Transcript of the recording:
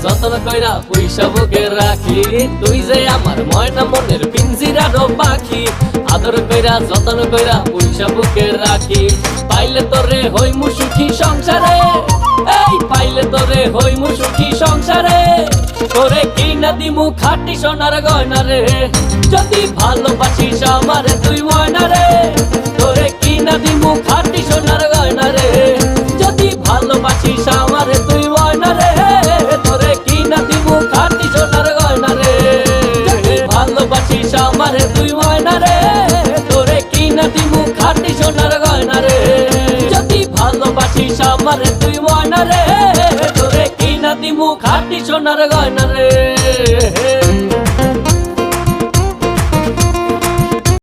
যতন কইরা পয়সা বুকে রাখি, তুই যে আমার ময়না মনের পিঞ্জিরারও পাখি। আদর কইরা যতন কইরা পয়সা বুকে রাখি, পাইলে তোরে হইমু সুখী সংসারে, এই পাইলে তোরে হইমু সুখী সংসারে। তোরে কিনা দিমু খাঁটি সোনার গয়না রে, যদি ভালোবাসিস আমারে তুই ময়না রে। তোরে কিনা দিমু খাঁটি সোনার গয়না রে, যদি ভালোবাসিস আমারে তুই ময়না রে। তোরে কিনা দিমু খাঁটি সোনার গয়না রে, যদি ভালোবাসিস আমারে তুই ময়না রে। তোরে কিনা দিমু খাঁটি সোনার গয়না রে, যদি ভালোবাসিস আমারে তুই ময়না রে। তোরে কিনা দিমু খাঁটি সোনার গয়না রে।